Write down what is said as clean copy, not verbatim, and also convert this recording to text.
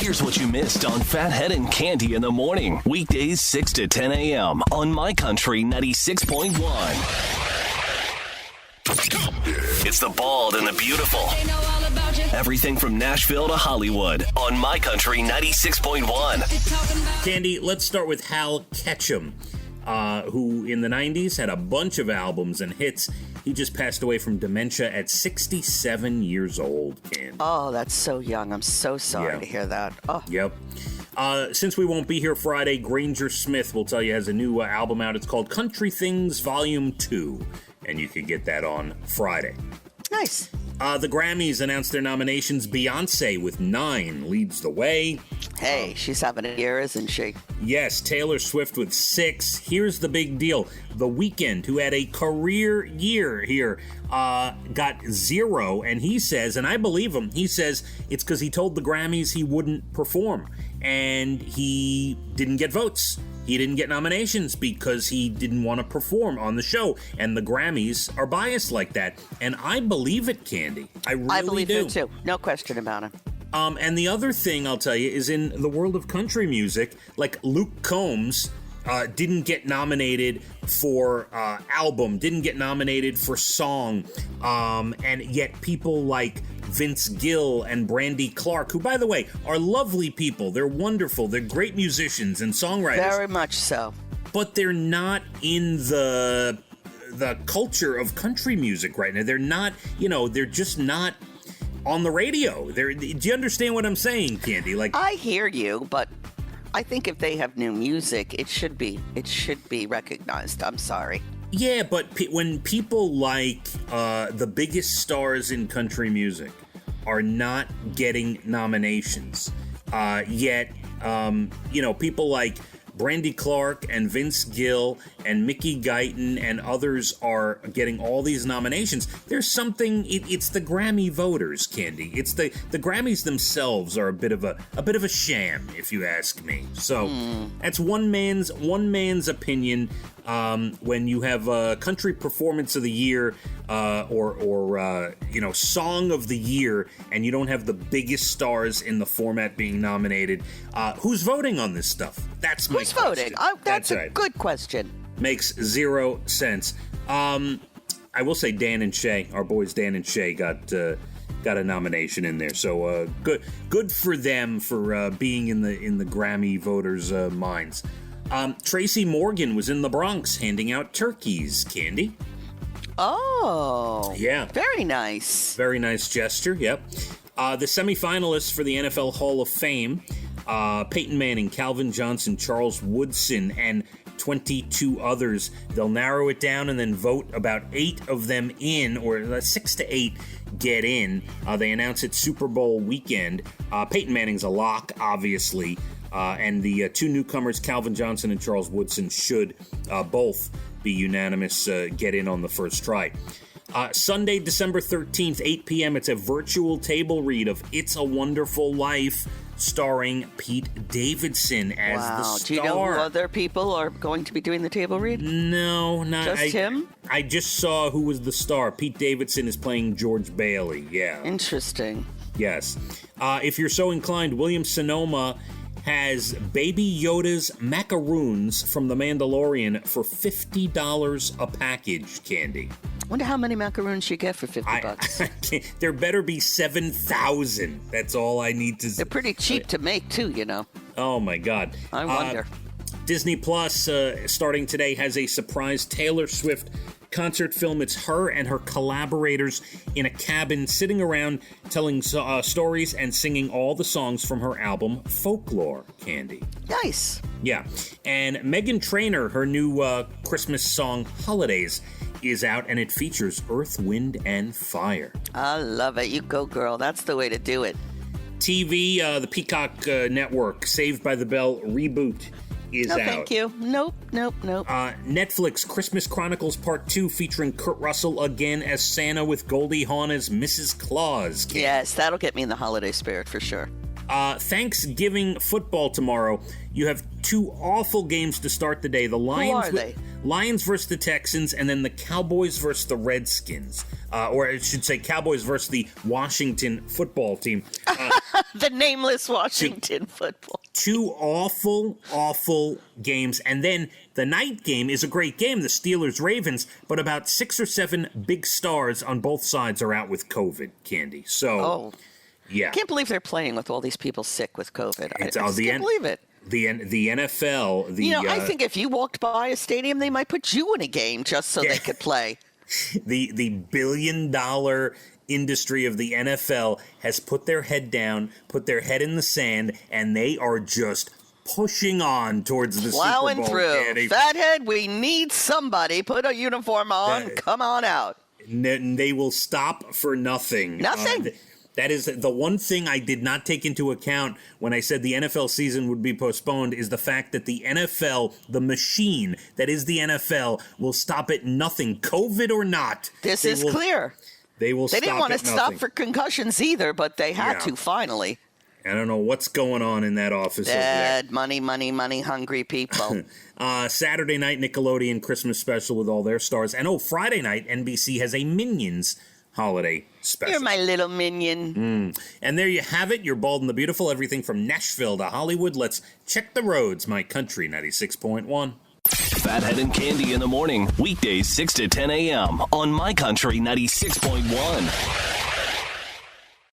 Here's what you missed on Phathead and Cande in the morning. Weekdays 6 to 10 a.m. on My Country 96.1. It's the bald and the beautiful. Everything from Nashville to Hollywood on My Country 96.1. Cande, let's start with Hal Ketchum, who in the 90s had a bunch of albums and hits. He just passed away from dementia at 67 years old, Cande. Oh, that's so young. I'm so sorry to hear that. Oh. Yep. Since we won't be here Friday, Granger Smith will tell you has a new album out. It's called Country Things Volume 2, and you can get that on Friday. Nice. The Grammys announced their nominations. Beyonce with 9 leads the way. Hey, she's having a year, isn't she? Yes, Taylor Swift with 6. Here's the big deal. The Weeknd, who had a career year here, got 0, and he says, and I believe him, he says it's because he told the Grammys he wouldn't perform, and he didn't get votes. He didn't get nominations because he didn't want to perform on the show, and the Grammys are biased like that, and I believe it, Cande. I really do. it too. No question about it. And the other thing I'll tell you is in the world of country music, like Luke Combs didn't get nominated for album, didn't get nominated for song, and yet people like Vince Gill and Brandy Clark, who, by the way, are lovely people. They're wonderful. They're great musicians and songwriters. Very much so. But they're not in the culture of country music right now. They're not, they're just not on the radio. Do you understand what I'm saying, Cande? Like, I hear you, but I think if they have new music, it should be recognized. I'm sorry. Yeah, but when people like the biggest stars in country music are not getting nominations, yet people like Brandy Clark and Vince Gill and Mickey Guyton and others are getting all these nominations. There's something. It's the Grammy voters, Cande. It's the Grammys themselves are a bit of a sham, if you ask me. So that's one man's opinion. When you have country performance of the year or song of the year, and you don't have the biggest stars in the format being nominated, who's voting on this stuff? That's my question. Who's voting? That's a good question. Makes 0 sense. I will say Dan and Shay, our boys Dan and Shay, got a nomination in there. So good for them for being in the Grammy voters' minds. Tracy Morgan was in the Bronx handing out turkeys, Cande. Oh. Yeah. Very nice. Very nice gesture, yep. The semifinalists for the NFL Hall of Fame, Peyton Manning, Calvin Johnson, Charles Woodson, and 22 others. They'll narrow it down and then vote about 8 of them in, or 6 to 8 get in. They announce it Super Bowl weekend. Peyton Manning's a lock, obviously. And the 2 newcomers, Calvin Johnson and Charles Woodson, should both be unanimous, get in on the first try. Sunday, December 13th, 8 p.m., it's a virtual table read of It's a Wonderful Life, starring Pete Davidson as the star. Do you know who other people are going to be doing the table read? No, not just him. I just saw who was the star. Pete Davidson is playing George Bailey. Yeah. Interesting. Yes. If you're so inclined, William Sonoma has Baby Yoda's macaroons from The Mandalorian for $50 a package, Cande. Wonder how many macaroons you get for $50. There better be 7,000. That's all I need to say. They're pretty cheap to make, too, you know. Oh, my God. I wonder. Disney Plus, starting today, has a surprise Taylor Swift concert film. It's her and her collaborators in a cabin sitting around telling stories and singing all the songs from her album Folklore, Cande. Nice. Yeah. And Meghan Trainor, her new Christmas song Holidays, is out, and it features Earth, Wind, and Fire. I love it. You go, girl. That's the way to do it. TV, the Peacock Network, Saved by the Bell reboot is out. No, thank you. Nope. Netflix, Christmas Chronicles Part 2, featuring Kurt Russell again as Santa with Goldie Hawn as Mrs. Claus. Yes, that'll get me in the holiday spirit for sure. Thanksgiving football tomorrow. You have 2 awful games to start the day. The Lions, Who are they? Lions versus the Texans, and then the Cowboys versus the Redskins. or I should say Cowboys versus the Washington football team. The nameless Washington football. Two awful, awful games. And then the night game is a great game, the Steelers-Ravens, but about 6 or 7 big stars on both sides are out with COVID, Candy. So, yeah. I can't believe they're playing with all these people sick with COVID. I just can't believe it. The NFL, I think if you walked by a stadium, they might put you in a game just so they could play. The billion-dollar industry of the NFL has put their head down, put their head in the sand, and they are just pushing on towards the Plowing Super Bowl. Through. Fathead, we need somebody. Put a uniform on. Come on out. They will stop for nothing. Nothing. That is the one thing I did not take into account when I said the NFL season would be postponed is the fact that the NFL, the machine that is the NFL, will stop at nothing, COVID or not. This is clear. They will. They didn't want to stop for concussions either, but they had to finally. I don't know what's going on in that office. Bad money, hungry people. Saturday night Nickelodeon Christmas special with all their stars, and Friday night NBC has a Minions holiday special. You're my little minion. And there you have it. You're Bald and the Beautiful. Everything from Nashville to Hollywood. Let's check the roads. My Country 96.1. Phathead and Cande in the morning. Weekdays 6 to 10 a.m. on My Country 96.1.